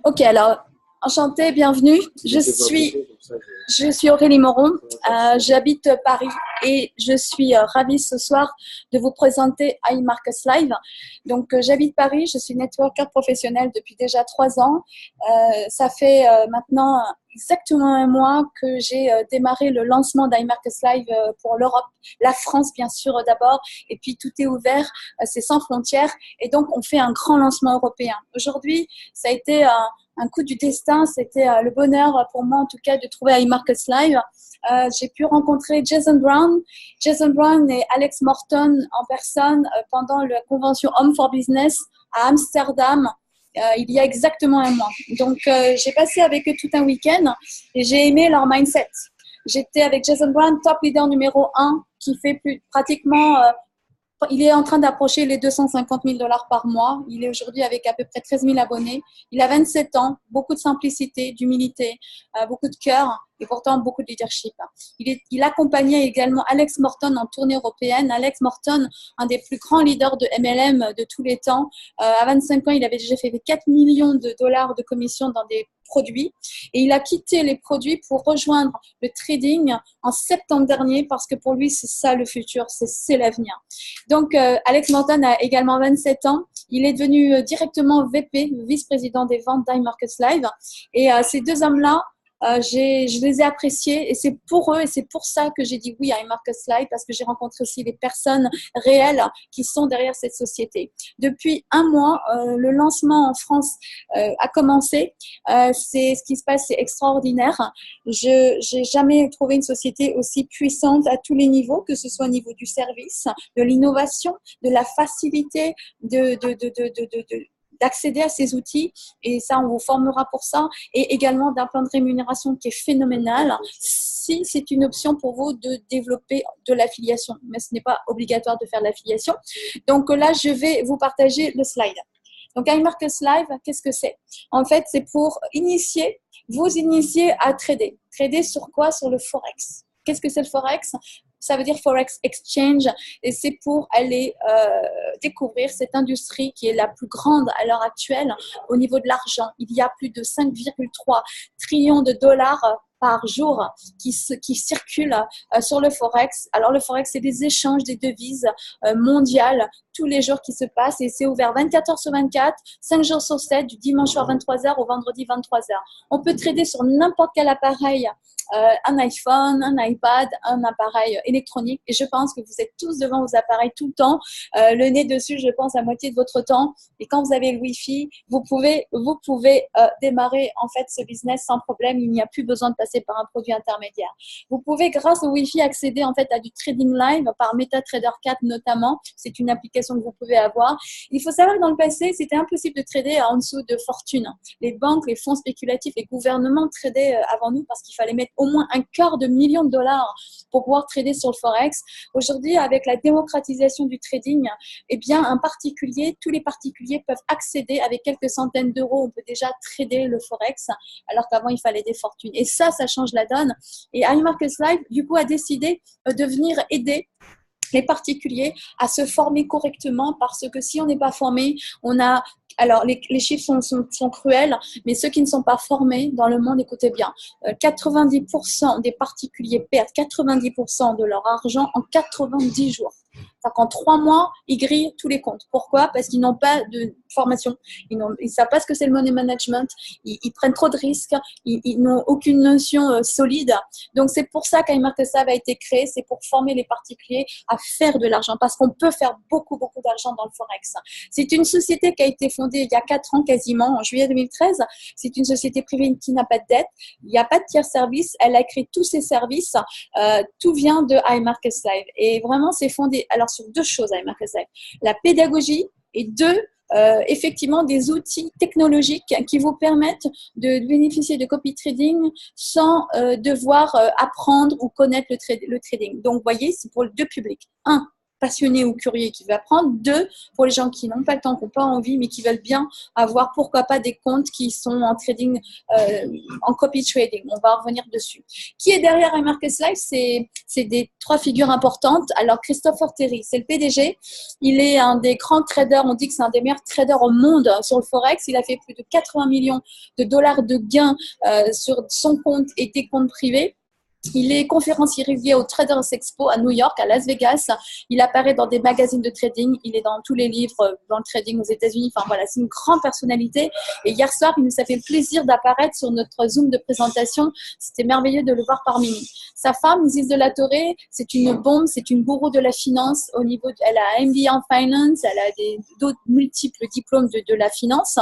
Ok, alors, enchantée, bienvenue. Je suis Aurélie Moron, j'habite Paris et je suis ravie ce soir de vous présenter iMarkets Live. Donc, j'habite Paris, je suis networker professionnel depuis déjà 3 ans. Ça fait maintenant exactement un mois que j'ai démarré le lancement d'iMarkets Live pour l'Europe, la France bien sûr d'abord, et puis tout est ouvert, c'est sans frontières et donc on fait un grand lancement européen. Aujourd'hui, ça a été un coup du destin, c'était le bonheur pour moi en tout cas de trouver iMarkets Live. J'ai pu rencontrer Jason Brown et Alex Morton en personne pendant la convention Home for Business à Amsterdam. Il y a exactement un mois. Donc, j'ai passé avec eux tout un week-end et j'ai aimé leur mindset. J'étais avec Jason Brown, top leader numéro 1, qui fait pratiquement il est en train d'approcher les 250 000 dollars par mois. Il est aujourd'hui avec à peu près 13 000 abonnés. Il a 27 ans, beaucoup de simplicité, d'humilité, beaucoup de cœur et pourtant beaucoup de leadership. Il accompagnait également Alex Morton en tournée européenne. Alex Morton, un des plus grands leaders de MLM de tous les temps. À 25 ans, il avait déjà fait 4 millions de dollars de commissions dans des produits et il a quitté les produits pour rejoindre le trading en septembre dernier parce que pour lui c'est ça le futur, c'est l'avenir. Donc Alex Morton a également 27 ans, il est devenu directement VP, vice-président des ventes d'iMarkets Live et ces deux hommes-là je les ai appréciés et c'est pour eux et c'est pour ça que j'ai dit oui à iMarkets Live parce que j'ai rencontré aussi les personnes réelles qui sont derrière cette société. Depuis un mois, le lancement en France a commencé. C'est ce qui se passe, c'est extraordinaire. Je n'ai jamais trouvé une société aussi puissante à tous les niveaux, que ce soit au niveau du service, de l'innovation, de la facilité, d'accéder à ces outils et ça, on vous formera pour ça et également d'un plan de rémunération qui est phénoménal si c'est une option pour vous de développer de l'affiliation. Mais ce n'est pas obligatoire de faire de l'affiliation. Donc là, je vais vous partager le slide. Donc, iMarkets Live, qu'est-ce que c'est? En fait, c'est pour vous initier à trader. Trader sur quoi? Sur le Forex. Qu'est-ce que c'est le Forex? Ça veut dire Forex Exchange et c'est pour aller découvrir cette industrie qui est la plus grande à l'heure actuelle au niveau de l'argent. Il y a plus de 5,3 trillions de dollars par jour qui circulent sur le Forex. Alors, le Forex, c'est des échanges des devises mondiales tous les jours qui se passent et c'est ouvert 24 heures sur 24, 5 jours sur 7, du dimanche soir 23 heures au vendredi 23 heures. On peut trader sur n'importe quel appareil, un iPhone, un iPad, un appareil électronique et je pense que vous êtes tous devant vos appareils tout le temps, le nez dessus, je pense, à moitié de votre temps et quand vous avez le Wi-Fi, vous pouvez démarrer en fait ce business sans problème, il n'y a plus besoin de passer par un produit intermédiaire. Vous pouvez grâce au Wi-Fi accéder en fait à du trading live par MetaTrader 4 notamment, c'est une application que vous pouvez avoir. Il faut savoir que dans le passé, c'était impossible de trader en dessous de fortune. Les banques, les fonds spéculatifs, les gouvernements tradaient avant nous parce qu'il fallait mettre au moins $250 000 pour pouvoir trader sur le Forex. Aujourd'hui, avec la démocratisation du trading, eh bien, tous les particuliers peuvent accéder avec quelques centaines d'euros. On peut déjà trader le Forex, alors qu'avant, il fallait des fortunes. Et ça change la donne. Et iMarkets Live, du coup, a décidé de venir aider les particuliers à se former correctement parce que si on n'est pas formé, alors les chiffres sont cruels, mais ceux qui ne sont pas formés dans le monde, écoutez bien, 90% des particuliers perdent 90% de leur argent en 90 jours. C'est-à-dire qu'en 3 mois, ils grillent tous les comptes. Pourquoi? Parce qu'ils n'ont pas de formation. Ils ne savent pas ce que c'est le money management. Ils prennent trop de risques. Ils n'ont aucune notion solide. Donc, c'est pour ça qu'iMarkets Live a été créé. C'est pour former les particuliers à faire de l'argent. Parce qu'on peut faire beaucoup, beaucoup d'argent dans le Forex. C'est une société qui a été fondée il y a 4 ans quasiment, en juillet 2013. C'est une société privée qui n'a pas de dette. Il n'y a pas de tiers service. Elle a créé tous ses services. Tout vient de iMarkets Live. Et vraiment, c'est fondé alors sur 2 choses iMarkets Live. La pédagogie et 2, effectivement des outils technologiques qui vous permettent de bénéficier de copy trading sans devoir apprendre ou connaître le trading. Donc, vous voyez, c'est pour 2 publics. Un, passionnés ou curieux qui veulent apprendre. 2, pour les gens qui n'ont pas le temps, qui n'ont pas envie, mais qui veulent bien avoir, pourquoi pas, des comptes qui sont en trading, en copy trading. On va revenir dessus. Qui est derrière iMarkets Live? C'est des 3 figures importantes. Alors, Christopher Terry, c'est le PDG. Il est un des grands traders. On dit que c'est un des meilleurs traders au monde sur le Forex. Il a fait plus de 80 millions de dollars de gains sur son compte et des comptes privés. Il est conférencier régulier au Traders Expo à New York, à Las Vegas. Il apparaît dans des magazines de trading. Il est dans tous les livres dans le trading aux États-Unis. Enfin voilà, c'est une grande personnalité. Et hier soir, il nous a fait le plaisir d'apparaître sur notre Zoom de présentation. C'était merveilleux de le voir parmi nous. Sa femme, Isis de la Torre, c'est une bombe, c'est une gourou de la finance. Elle a un MBA en finance, elle a d'autres multiples diplômes de la finance,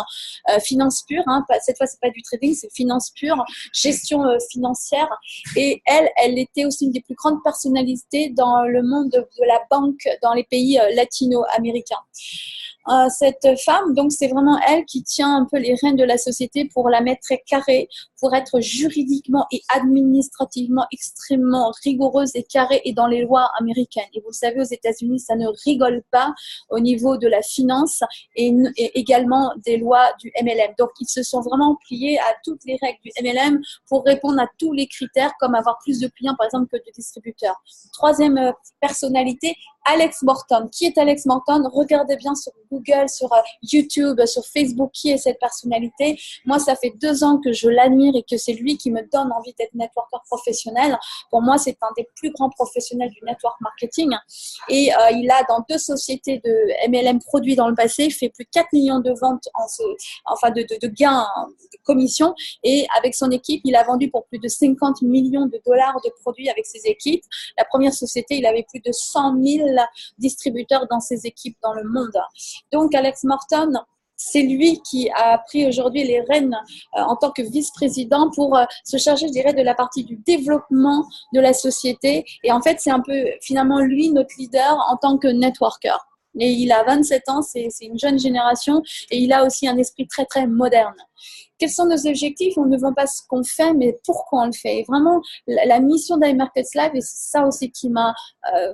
finance pure. Hein, cette fois, c'est pas du trading, c'est finance pure, gestion financière. Et elle était aussi une des plus grandes personnalités dans le monde de la banque dans les pays latino-américains. Cette femme, donc c'est vraiment elle qui tient un peu les rênes de la société pour la mettre très carrée, pour être juridiquement et administrativement extrêmement rigoureuse et carrée et dans les lois américaines. Et vous le savez, aux États-Unis, ça ne rigole pas au niveau de la finance et également des lois du MLM. Donc, ils se sont vraiment pliés à toutes les règles du MLM pour répondre à tous les critères, comme avoir plus de clients, par exemple, que de distributeurs. 3e personnalité, Alex Morton. Qui est Alex Morton? Regardez bien sur Google, sur YouTube, sur Facebook, qui est cette personnalité. Moi, ça fait 2 ans que je l'admire et que c'est lui qui me donne envie d'être networker professionnel. Pour moi, c'est un des plus grands professionnels du network marketing. Et il a dans 2 sociétés de MLM produits dans le passé, fait plus de 4 millions de ventes, de gains de commission. Et avec son équipe, il a vendu pour plus de 50 millions de dollars de produits avec ses équipes. La première société, il avait plus de 100 000 distributeurs dans ses équipes dans le monde. Donc, Alex Morton, c'est lui qui a pris aujourd'hui les rênes en tant que vice-président pour se charger, je dirais, de la partie du développement de la société. Et en fait, c'est un peu finalement lui, notre leader en tant que networker. Et il a 27 ans, c'est une jeune génération et il a aussi un esprit très, très moderne. Quels sont nos objectifs? On ne voit pas ce qu'on fait, mais pourquoi on le fait. Et vraiment, la mission d'iMarkets Live, et c'est ça aussi qui m'a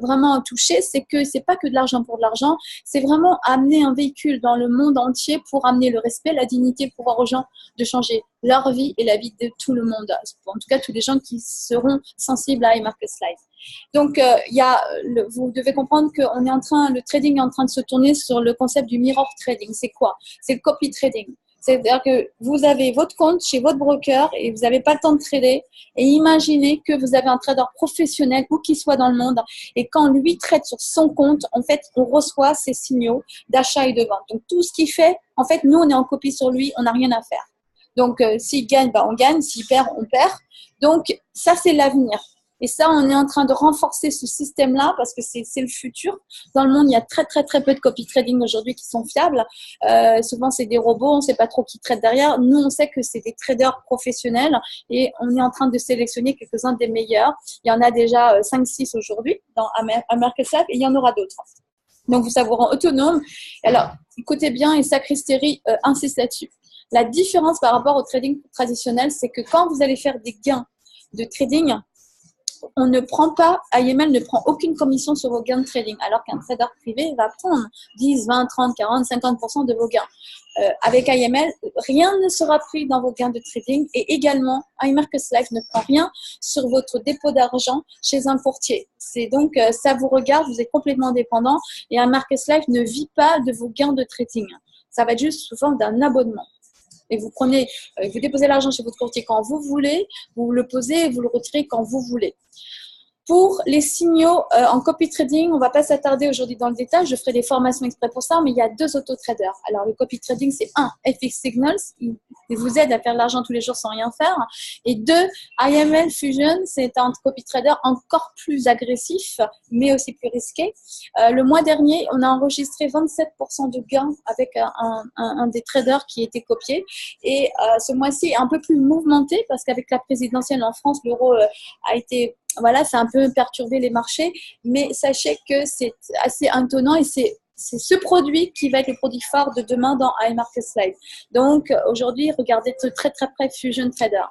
vraiment touchée, c'est que c'est pas que de l'argent pour de l'argent, c'est vraiment amener un véhicule dans le monde entier pour amener le respect, la dignité, le pouvoir aux gens de changer leur vie et la vie de tout le monde. En tout cas, tous les gens qui seront sensibles à iMarkets Live. Donc, vous devez comprendre que le trading est en train de se tourner sur le concept du mirror trading. C'est quoi? C'est le copy trading. C'est-à-dire que vous avez votre compte chez votre broker et vous n'avez pas le temps de trader. Et imaginez que vous avez un trader professionnel où qu'il soit dans le monde. Et quand lui trade sur son compte, en fait, on reçoit ses signaux d'achat et de vente. Donc, tout ce qu'il fait, en fait, nous, on est en copie sur lui, on n'a rien à faire. Donc, s'il gagne, on gagne. S'il perd, on perd. Donc, ça, c'est l'avenir. Et ça, on est en train de renforcer ce système-là parce que c'est le futur. Dans le monde, il y a très, très, très peu de copy trading aujourd'hui qui sont fiables. Souvent, c'est des robots, on ne sait pas trop qui trade derrière. Nous, on sait que c'est des traders professionnels et on est en train de sélectionner quelques-uns des meilleurs. Il y en a déjà 5-6 aujourd'hui dans iMarkets Live et il y en aura d'autres. Donc, ça vous rend autonome. Alors, écoutez bien, et ça, Christéry insiste là-dessus. La différence par rapport au trading traditionnel, c'est que quand vous allez faire des gains de trading, on ne prend pas, IML ne prend aucune commission sur vos gains de trading, alors qu'un trader privé va prendre 10, 20, 30, 40, 50% de vos gains. Avec IML, rien ne sera pris dans vos gains de trading et également, iMarkets Live ne prend rien sur votre dépôt d'argent chez un courtier. C'est donc, ça vous regarde, vous êtes complètement dépendant et iMarkets Live ne vit pas de vos gains de trading. Ça va être juste sous forme d'un abonnement. Et vous déposez l'argent chez votre courtier quand vous voulez, vous le posez et vous le retirez quand vous voulez. Pour les signaux en copy trading, on ne va pas s'attarder aujourd'hui dans le détail. Je ferai des formations exprès pour ça, mais il y a 2 auto-traders. Alors, le copy trading, c'est 1, FX Signals. Il vous aide à faire de l'argent tous les jours sans rien faire. Et 2, IML Fusion, c'est un copy trader encore plus agressif, mais aussi plus risqué. Le mois dernier, on a enregistré 27% de gains avec un des traders qui était copié. Et ce mois-ci est un peu plus mouvementé parce qu'avec la présidentielle en France, l'euro a été... Voilà, ça a un peu perturbé les marchés, mais sachez que c'est assez étonnant et c'est ce produit qui va être le produit phare de demain dans iMarkets Live. Donc, aujourd'hui, regardez de très, très près Fusion Trader.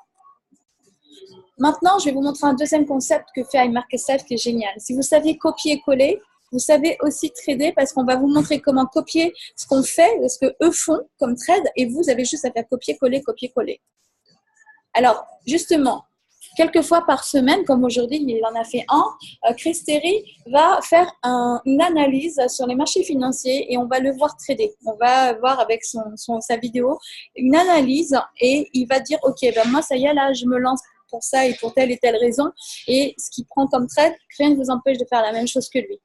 Maintenant, je vais vous montrer un deuxième concept que fait iMarkets Live qui est génial. Si vous saviez copier-coller, Vous savez aussi trader parce qu'on va vous montrer comment copier ce qu'on fait, ce que eux font comme trade, et vous avez juste à faire copier-coller, copier-coller. Alors, justement, quelques fois par semaine, comme aujourd'hui, il en a fait un, Chris Terry va faire une analyse sur les marchés financiers et on va le voir trader. On va voir avec sa vidéo une analyse et il va dire, OK, ben moi, ça y est, là, je me lance pour ça et pour telle et telle raison. Et ce qu'il prend comme trade, rien ne vous empêche de faire la même chose que lui.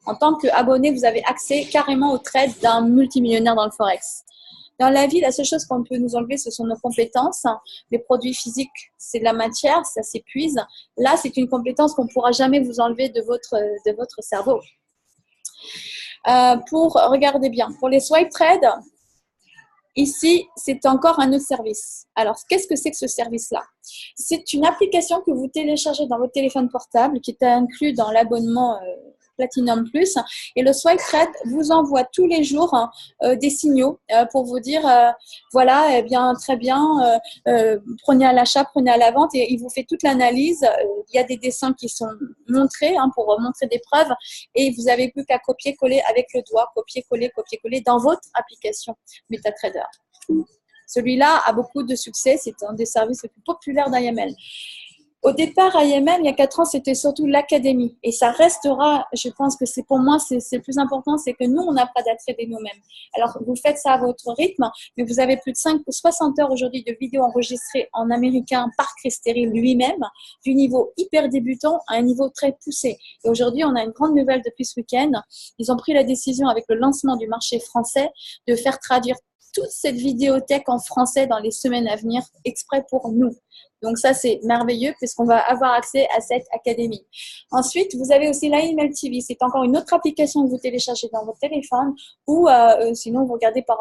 En tant qu'abonné, vous avez accès carrément au trade d'un multimillionnaire dans le Forex. Dans la vie, la seule chose qu'on peut nous enlever, ce sont nos compétences. Les produits physiques, c'est de la matière, ça s'épuise. Là, c'est une compétence qu'on ne pourra jamais vous enlever de votre cerveau. Regardez bien, pour les swipe trades, ici, c'est encore un autre service. Alors, qu'est-ce que c'est que ce service-là? C'est une application que vous téléchargez dans votre téléphone portable qui est inclus dans l'abonnement Platinum Plus. Et le Swipe Trade vous envoie tous les jours des signaux pour vous dire, voilà, eh bien, très bien, prenez à l'achat, prenez à la vente. Et il vous fait toute l'analyse. Il y a des dessins qui sont montrés pour montrer des preuves. Et vous n'avez plus qu'à copier-coller avec le doigt, copier-coller dans votre application MetaTrader. Celui-là a beaucoup de succès. C'est un des services les plus populaires d'IML. Au départ, IML, il y a 4 ans, c'était surtout l'académie. Et ça restera, je pense que c'est pour moi, c'est le plus important, c'est que nous, on apprend à trader nous-mêmes. Alors, vous faites ça à votre rythme, mais vous avez plus de 60 heures aujourd'hui de vidéos enregistrées en américain par Chris Terry lui-même, du niveau hyper débutant à un niveau très poussé. Et aujourd'hui, on a une grande nouvelle depuis ce week-end. Ils ont pris la décision avec le lancement du marché français de faire traduire toute cette vidéothèque en français dans les semaines à venir, exprès pour nous. Donc ça, c'est merveilleux puisqu'on va avoir accès à cette académie. Ensuite, vous avez aussi l'IML TV. C'est encore une autre application que vous téléchargez dans votre téléphone ou sinon vous regardez par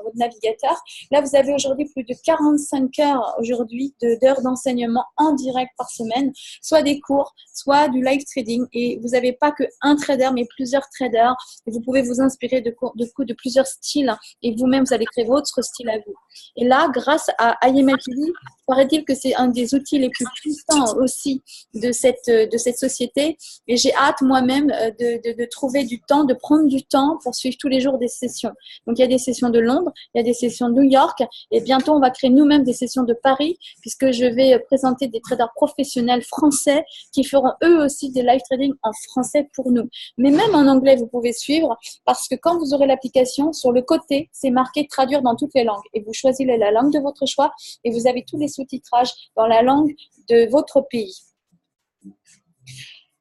votre navigateur. Là, vous avez aujourd'hui plus de 45 heures aujourd'hui d'heures d'enseignement en direct par semaine, soit des cours, soit du live trading. Et vous n'avez pas qu'un trader, mais plusieurs traders. Et vous pouvez vous inspirer de plusieurs styles et vous-même, vous allez créer votre style à vous. Et là, grâce à IML TV, paraît-il que c'est un des outils les plus puissants aussi de cette société. Et j'ai hâte moi-même de trouver du temps, de prendre du temps pour suivre tous les jours des sessions. Donc, il y a des sessions de Londres, il y a des sessions de New York et bientôt, on va créer nous-mêmes des sessions de Paris puisque je vais présenter des traders professionnels français qui feront eux aussi des live trading en français pour nous. Mais même en anglais, vous pouvez suivre parce que quand vous aurez l'application, sur le côté, c'est marqué traduire dans toutes les langues et vous choisissez la langue de votre choix et vous avez tous les sous-titrages dans la langue de votre pays.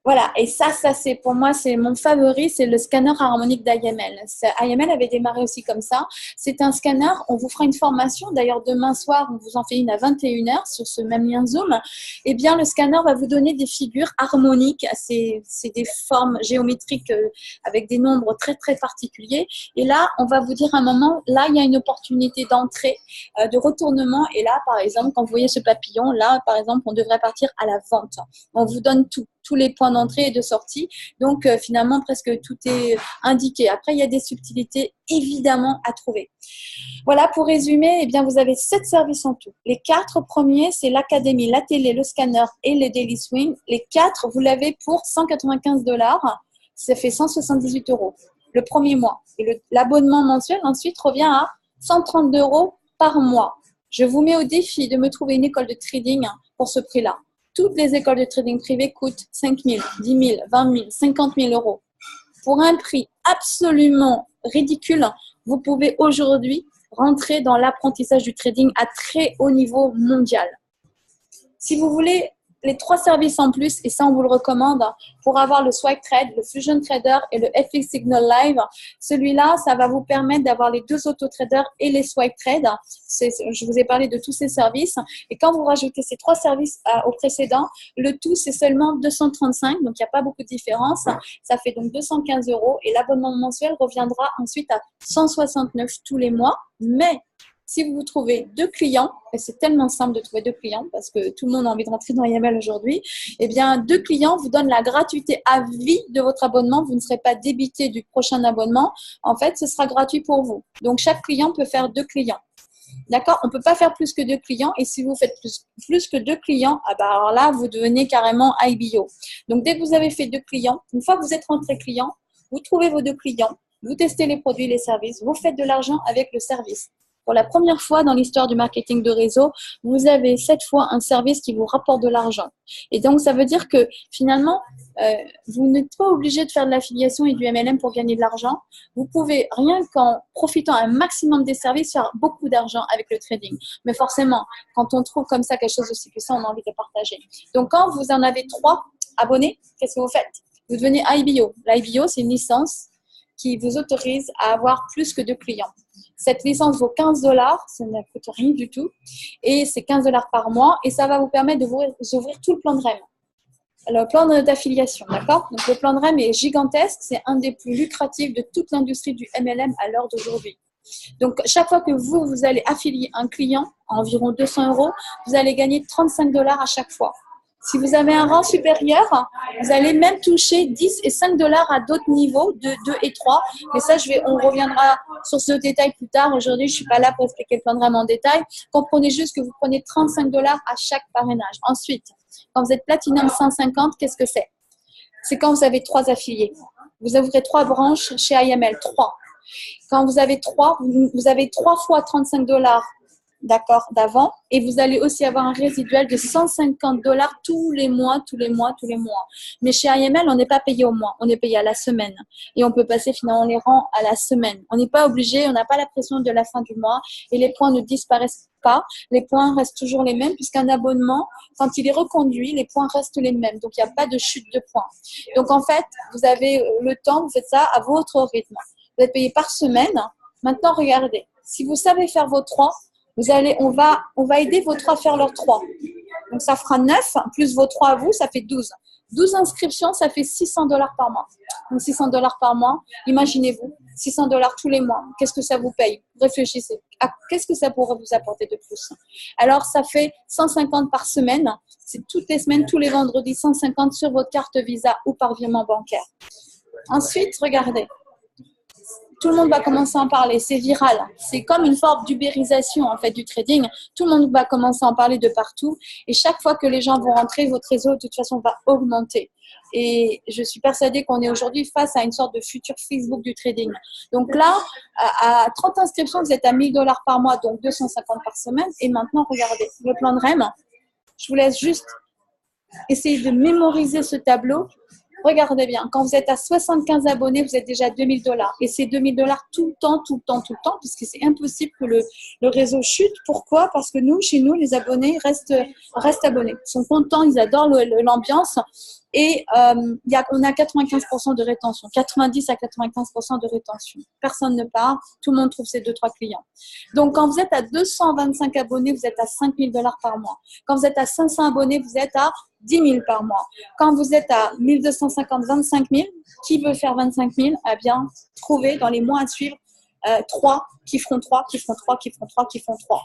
Voilà, et ça c'est pour moi, c'est mon favori, c'est le scanner harmonique d'IML. IML avait démarré aussi comme ça. C'est un scanner, on vous fera une formation. D'ailleurs, demain soir, on vous en fait une à 21h sur ce même lien Zoom. Eh bien, le scanner va vous donner des figures harmoniques. C'est des formes géométriques avec des nombres très, très particuliers. Et là, on va vous dire à un moment, là, il y a une opportunité d'entrée, de retournement. Et là, par exemple, quand vous voyez ce papillon, là, par exemple, on devrait partir à la vente. On vous donne tous les points d'entrée et de sortie. Donc, finalement, presque tout est indiqué. Après, il y a des subtilités, évidemment, à trouver. Voilà, pour résumer, eh bien, vous avez 7 services en tout. Les 4 premiers, c'est l'académie, la télé, le scanner et le daily swing. Les 4, vous l'avez pour 195 $. Ça fait 178 € le premier mois. Et l'abonnement mensuel, ensuite, revient à 130 € par mois. Je vous mets au défi de me trouver une école de trading pour ce prix-là. Toutes les écoles de trading privées coûtent 5 000, 10 000, 20 000, 50 000 €. Pour un prix absolument ridicule, vous pouvez aujourd'hui rentrer dans l'apprentissage du trading à très haut niveau mondial. Si vous voulez les 3 services en plus, et ça on vous le recommande, pour avoir le Swipe Trade, le Fusion Trader et le FX Signal Live, celui-là, ça va vous permettre d'avoir les 2 auto-traders et les Swipe Trade. Je vous ai parlé de tous ces services. Et quand vous rajoutez ces 3 services au précédent, le tout, c'est seulement 235, donc il n'y a pas beaucoup de différence. Ça fait donc 215 € et l'abonnement mensuel reviendra ensuite à 169 tous les mois. Mais si vous trouvez 2 clients, et c'est tellement simple de trouver 2 clients parce que tout le monde a envie de rentrer dans IML aujourd'hui, eh bien 2 clients vous donnent la gratuité à vie de votre abonnement. Vous ne serez pas débité du prochain abonnement. En fait, ce sera gratuit pour vous. Donc, chaque client peut faire 2 clients. D'accord? On ne peut pas faire plus que 2 clients. Et si vous faites plus que 2 clients, ah bah alors là, vous devenez carrément IBO. Donc, dès que vous avez fait 2 clients, une fois que vous êtes rentré client, vous trouvez vos 2 clients, vous testez les produits, les services, vous faites de l'argent avec le service. Pour la première fois dans l'histoire du marketing de réseau, vous avez cette fois un service qui vous rapporte de l'argent. Et donc, ça veut dire que finalement, vous n'êtes pas obligé de faire de l'affiliation et du MLM pour gagner de l'argent. Vous pouvez, rien qu'en profitant un maximum des services, faire beaucoup d'argent avec le trading. Mais forcément, quand on trouve comme ça quelque chose de si puissant, on a envie de partager. Donc, quand vous en avez 3 abonnés, qu'est-ce que vous faites? Vous devenez IBO. L'IBO, c'est une licence qui vous autorise à avoir plus que 2 clients. Cette licence vaut 15 $, ça ne coûte rien du tout, et c'est 15 $ par mois, et ça va vous permettre de vous ouvrir tout le plan de REM. Le plan d'affiliation, d'accord? Donc, le plan de REM est gigantesque, c'est un des plus lucratifs de toute l'industrie du MLM à l'heure d'aujourd'hui. Donc, chaque fois que vous allez affilier un client à environ 200 €, vous allez gagner 35 $ à chaque fois. Si vous avez un rang supérieur, vous allez même toucher 10 et 5 $ à d'autres niveaux, de 2 et 3. Mais ça, on reviendra sur ce détail plus tard. Aujourd'hui, je ne suis pas là pour expliquer le plan de REM en détail. Comprenez juste que vous prenez 35 $ à chaque parrainage. Ensuite, quand vous êtes Platinum 150, qu'est-ce que c'est? C'est quand vous avez 3 affiliés. Vous ouvrez 3 branches chez IML, 3. Quand vous avez 3, vous avez 3 fois 35 $, d'accord, d'avant, et vous allez aussi avoir un résiduel de 150 $ tous les mois. Mais chez IML, on n'est pas payé au mois, on est payé à la semaine. Et on peut passer finalement les rangs à la semaine. On n'est pas obligé, on n'a pas la pression de la fin du mois, et les points ne disparaissent pas. Les points restent toujours les mêmes, puisqu'un abonnement, quand il est reconduit, les points restent les mêmes. Donc, il n'y a pas de chute de points. Donc, en fait, vous avez le temps, vous faites ça à votre rythme. Vous êtes payé par semaine. Maintenant, regardez, si vous savez faire vos 3, on va aider vos 3 à faire leurs 3. Donc, ça fera 9, plus vos 3 à vous, ça fait 12. 12 inscriptions, ça fait 600 $ par mois. Donc, 600 $ par mois, imaginez-vous, 600 $ tous les mois. Qu'est-ce que ça vous paye? Réfléchissez. Qu'est-ce que ça pourrait vous apporter de plus? Alors, ça fait 150 par semaine. C'est toutes les semaines, tous les vendredis, 150 sur votre carte Visa ou par virement bancaire. Ensuite, regardez. Tout le monde va commencer à en parler, c'est viral. C'est comme une forme d'ubérisation en fait du trading. Tout le monde va commencer à en parler de partout. Et chaque fois que les gens vont rentrer, votre réseau de toute façon va augmenter. Et je suis persuadée qu'on est aujourd'hui face à une sorte de futur Facebook du trading. Donc là, à 30 inscriptions, vous êtes à 1000 $ par mois, donc 250 par semaine. Et maintenant, regardez, le plan de REM. Je vous laisse juste essayer de mémoriser ce tableau. Regardez bien, quand vous êtes à 75 abonnés, vous êtes déjà à 2000 $. Et c'est 2000 $ tout le temps, puisque c'est impossible que le réseau chute. Pourquoi? Parce que chez nous, les abonnés restent abonnés. Ils sont contents, ils adorent l'ambiance. Et on a 95% de rétention, 90 à 95% de rétention. Personne ne part, tout le monde trouve ses 2-3 clients. Donc, quand vous êtes à 225 abonnés, vous êtes à 5000 $ par mois. Quand vous êtes à 500 abonnés, vous êtes à 10 000 par mois. Quand vous êtes à 1250, 25 000, qui veut faire 25 000? Eh bien, trouvez dans les mois à suivre 3 qui feront 3, qui feront 3, qui feront 3, qui font 3.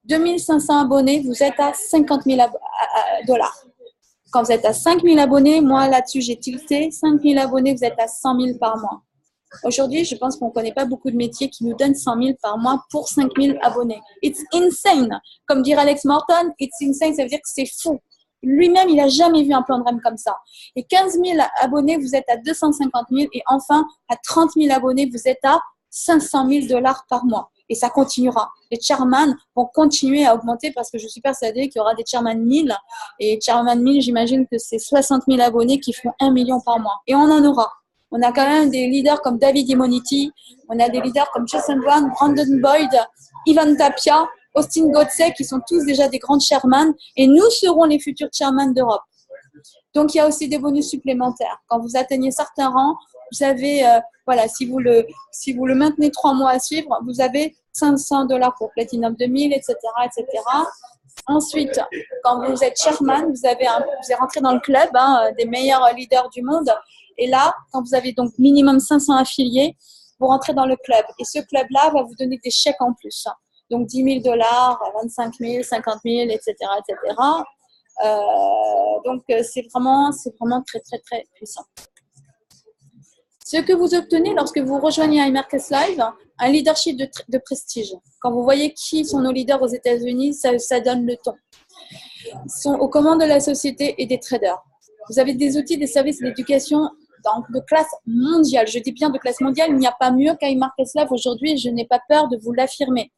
2500 abonnés, vous êtes à 50 000 $. Quand vous êtes à 5 000 abonnés, moi là-dessus j'ai tilté, 5 000 abonnés, vous êtes à 100 000 par mois. Aujourd'hui, je pense qu'on ne connaît pas beaucoup de métiers qui nous donnent 100 000 par mois pour 5 000 abonnés. It's insane. Comme dirait Alex Morton, it's insane, ça veut dire que c'est fou. Lui-même, il n'a jamais vu un plan de REM comme ça. Et 15 000 abonnés, vous êtes à 250 000. Et enfin, à 30 000 abonnés, vous êtes à 500 000 $ par mois. Et ça continuera. Les chairman vont continuer à augmenter parce que je suis persuadée qu'il y aura des chairman 1000. Et chairman 1000, j'imagine que c'est 60 000 abonnés qui font 1 million par mois. Et on en aura. On a quand même des leaders comme David Imoniti. On a des leaders comme Jason Brown, Brandon Boyd, Ivan Tapia, Austin Godse, qui sont tous déjà des grands chairman. Et nous serons les futurs chairman d'Europe. Donc, il y a aussi des bonus supplémentaires. Quand vous atteignez certains rangs, vous avez, si vous le maintenez 3 mois à suivre, vous avez 500 $ pour Platinum 2000, etc., etc. Ensuite, quand vous êtes chairman, vous êtes rentré dans le club des meilleurs leaders du monde. Et là, quand vous avez donc minimum 500 affiliés, vous rentrez dans le club. Et ce club-là va vous donner des chèques en plus. Donc, 10 000 $, 25 000, 50 000, etc., etc. Donc, c'est vraiment très, très, très puissant. Ce que vous obtenez lorsque vous rejoignez iMarkets Live, un leadership de prestige. Quand vous voyez qui sont nos leaders aux États-Unis, ça donne le ton. Ils sont aux commandes de la société et des traders. Vous avez des outils, des services d'éducation de classe mondiale. Je dis bien de classe mondiale, il n'y a pas mieux qu'iMarketSlive aujourd'hui, je n'ai pas peur de vous l'affirmer.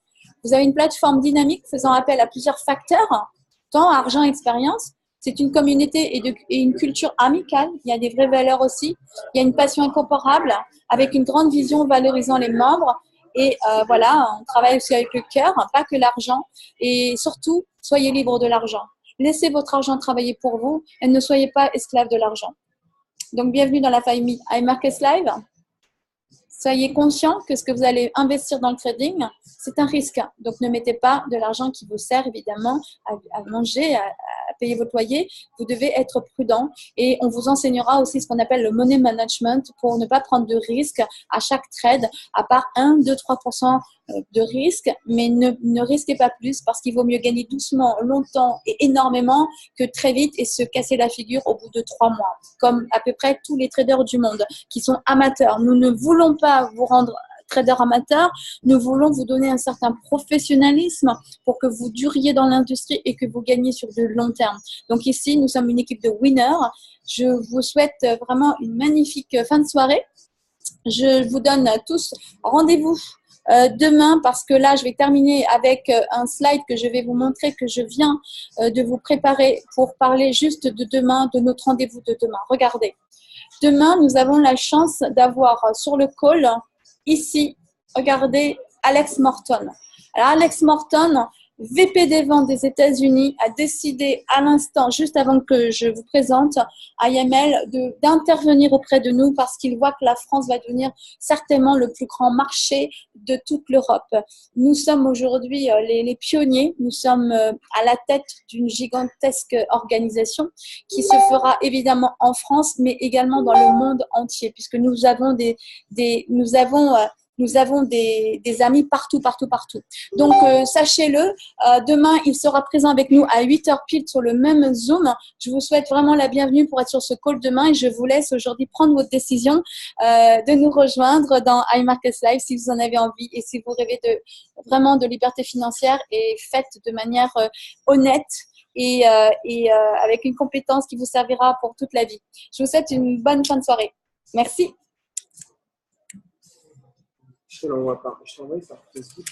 Vous avez une plateforme dynamique faisant appel à plusieurs facteurs, temps, argent, expérience. C'est une communauté et une culture amicale. Il y a des vraies valeurs aussi. Il y a une passion incomparable avec une grande vision valorisant les membres. Et voilà, on travaille aussi avec le cœur, pas que l'argent. Et surtout, soyez libre de l'argent. Laissez votre argent travailler pour vous et ne soyez pas esclave de l'argent. Donc, bienvenue dans la famille iMarketSlive. Soyez conscient que ce que vous allez investir dans le trading, c'est un risque. Donc, ne mettez pas de l'argent qui vous sert évidemment à manger, à payer votre loyer. Vous devez être prudent et on vous enseignera aussi ce qu'on appelle le money management pour ne pas prendre de risques à chaque trade, à part 1, 2, 3% de risque, mais ne risquez pas plus parce qu'il vaut mieux gagner doucement, longtemps et énormément que très vite et se casser la figure au bout de 3 mois, comme à peu près tous les traders du monde qui sont amateurs. Nous ne voulons pas vous rendre trader amateur, nous voulons vous donner un certain professionnalisme pour que vous duriez dans l'industrie et que vous gagniez sur de long terme. Donc ici, nous sommes une équipe de winners. Je vous souhaite vraiment une magnifique fin de soirée. Je vous donne tous rendez-vous demain parce que là, je vais terminer avec un slide que je vais vous montrer, que je viens de vous préparer pour parler juste de demain, de notre rendez-vous de demain. Regardez. Demain, nous avons la chance d'avoir sur le call, ici, regardez, Alex Morton. Alors, Alex Morton, VP des ventes des États-Unis, a décidé à l'instant, juste avant que je vous présente IML, d'intervenir auprès de nous parce qu'il voit que la France va devenir certainement le plus grand marché de toute l'Europe. Nous sommes aujourd'hui les pionniers, nous sommes à la tête d'une gigantesque organisation qui se fera évidemment en France, mais également dans le monde entier, puisque nous avons nous avons des amis partout. Donc, sachez-le, demain, il sera présent avec nous à 8h pile sur le même Zoom. Je vous souhaite vraiment la bienvenue pour être sur ce call demain et je vous laisse aujourd'hui prendre votre décision de nous rejoindre dans iMarketSlive si vous en avez envie et si vous rêvez vraiment de liberté financière et faites de manière honnête et avec une compétence qui vous servira pour toute la vie. Je vous souhaite une bonne fin de soirée. Merci. Je te l'envoie par Facebook.